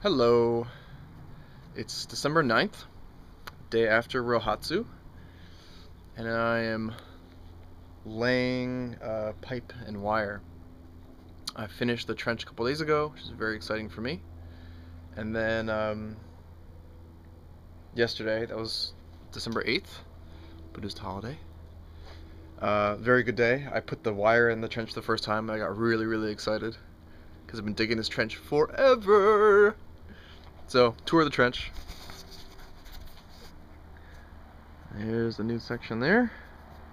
Hello, it's December 9th, day after Rohatsu, and I am laying pipe and wire. I finished the trench a couple days ago, which is very exciting for me, and then yesterday, that was December 8th, Buddhist holiday. Very good day. I put the wire in the trench the first time, and I got really excited, because I've been digging this trench forever. So, tour of the trench. Here's the new section there.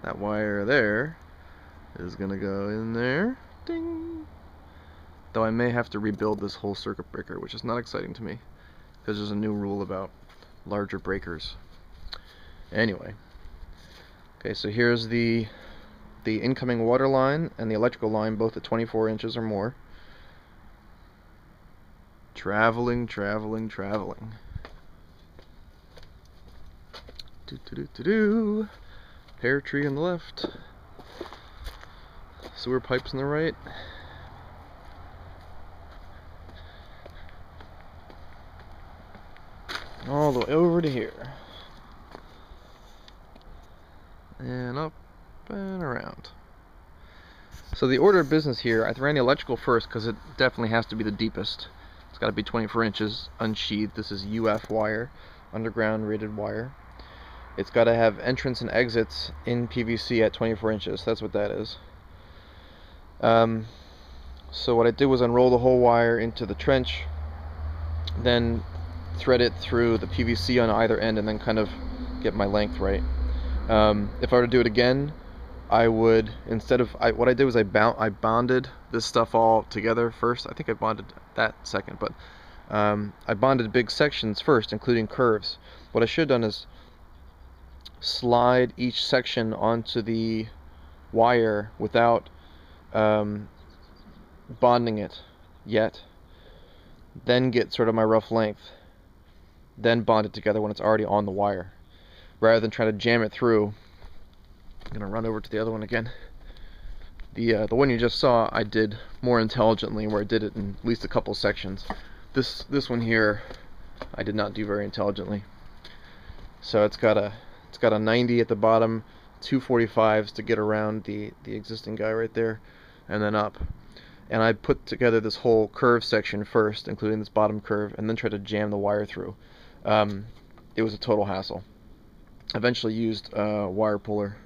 That wire there is gonna go in there. Ding! Though I may have to rebuild this whole circuit breaker, which is not exciting to me, because there's a new rule about larger breakers. Anyway. Okay, so here's the incoming water line and the electrical line, both at 24 inches or more. Traveling. Pear tree on the left. Sewer pipes on the right. All the way over to here. And up and around. So the order of business here, I ran the electrical first because it definitely has to be the deepest. It's got to be 24 inches unsheathed. This is UF wire, underground rated wire. It's got to have entrance and exits in PVC at 24 inches. That's what that is. So what I did was unroll the whole wire into the trench, then thread it through the PVC on either end, and then kind of get my length right. If I were to do it again, I would, what I did was I bonded this stuff all together first. I think I bonded that second, but I bonded big sections first, including curves. What I should have done is slide each section onto the wire without bonding it yet, then get sort of my rough length, then bond it together when it's already on the wire, rather than trying to jam it through. I'm gonna run over to the other one again. The one you just saw, I did more intelligently, where I did it in at least a couple sections. This one here, I did not do very intelligently. So it's got a 90 at the bottom, 245s to get around the existing guy right there, and then up. And I put together this whole curve section first, including this bottom curve, and then tried to jam the wire through. It was a total hassle. Eventually used a wire puller,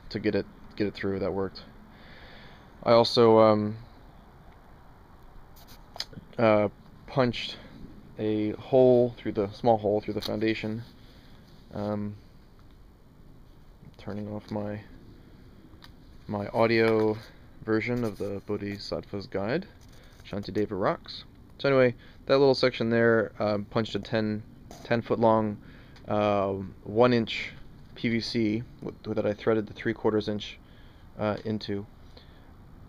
to get it through. That worked. I also punched a small hole through the foundation. Turning off my audio version of the Bodhisattva's Guide, Shantideva Rocks. So anyway, that little section there, punched a 10 foot long 1 inch PVC that I threaded the 3/4 inch into.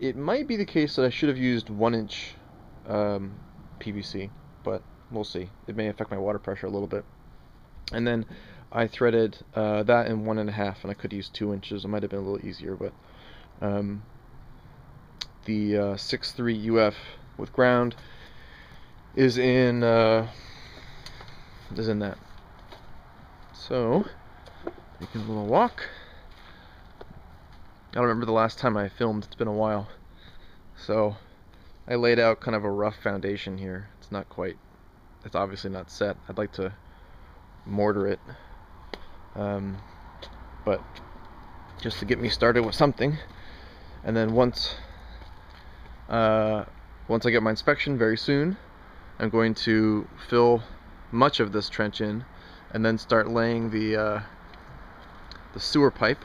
It might be the case that I should have used 1 inch PVC, but we'll see. It may affect my water pressure a little bit. And then I threaded that in 1.5, and I could use 2 inches. It might have been a little easier, but the 6.3 UF with ground is in that. So taking a little walk. I don't remember the last time I filmed. It's been a while. So I laid out kind of a rough foundation here. It's obviously not set. I'd like to mortar it, but just to get me started with something. And then once I get my inspection very soon, I'm going to fill much of this trench in, and then start laying the sewer pipe,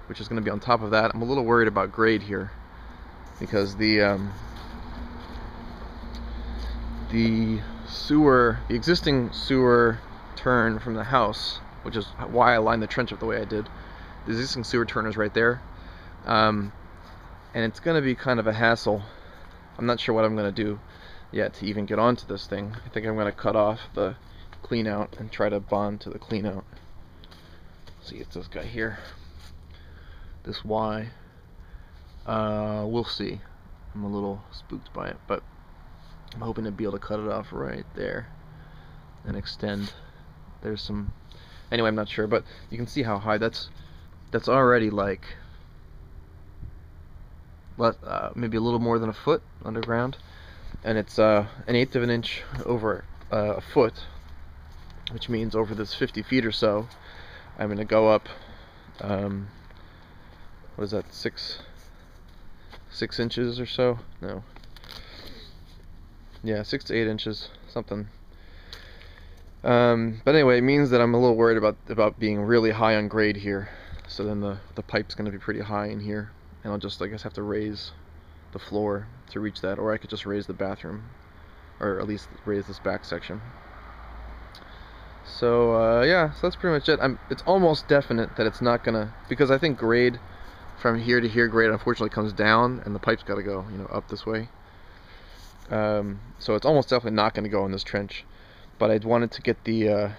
which is going to be on top of that. I'm a little worried about grade here, because the existing sewer turn from the house, which is why I lined the trench up the way I did. The existing sewer turn is right there, and it's going to be kind of a hassle. I'm not sure what I'm going to do yet to even get onto this thing. I think I'm going to cut off the clean out and try to bond to the clean out. See, it's this guy here, this Y. We'll see. I'm a little spooked by it, but I'm hoping to be able to cut it off right there and extend. There's some, anyway, I'm not sure, but you can see how high that's already like maybe a little more than a foot underground, and it's an eighth of an inch over a foot, which means over this 50 feet or so, I'm going to go up, what is that, 6 inches or so? No. Yeah, 6 to 8 inches, something. But anyway, it means that I'm a little worried about being really high on grade here. So then the pipe's going to be pretty high in here, and I'll just, I guess, have to raise the floor to reach that, or I could just raise the bathroom, or at least raise this back section. So yeah, so that's pretty much it. It's almost definite that it's not gonna, because I think grade from here to here, grade unfortunately comes down, and the pipe's got to go, you know, up this way. So it's almost definitely not going to go in this trench. But I wanted to get the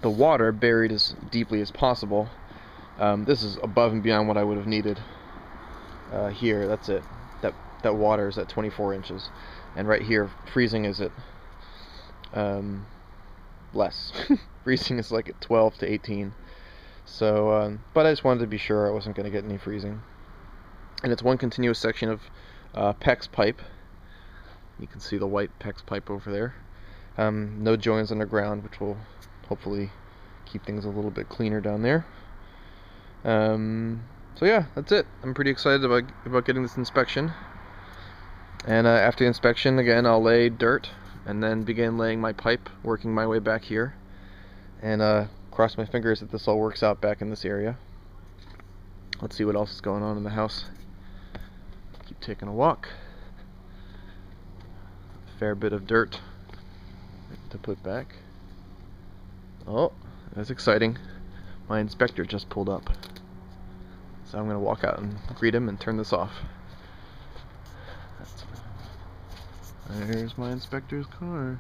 water buried as deeply as possible. This is above and beyond what I would have needed. Here, that's it. That water is at 24 inches, and right here, freezing is at less. Freezing is like at 12 to 18. So, but I just wanted to be sure I wasn't going to get any freezing. And it's one continuous section of PEX pipe. You can see the white PEX pipe over there. No joins underground, which will hopefully keep things a little bit cleaner down there. So yeah, that's it. I'm pretty excited about getting this inspection. And after the inspection, again, I'll lay dirt and then begin laying my pipe, working my way back here. And cross my fingers that this all works out back in this area. Let's see what else is going on in the house. Keep taking a walk. Fair bit of dirt to put back. Oh, that's exciting. My inspector just pulled up. So I'm going to walk out and greet him and turn this off. There's my inspector's car.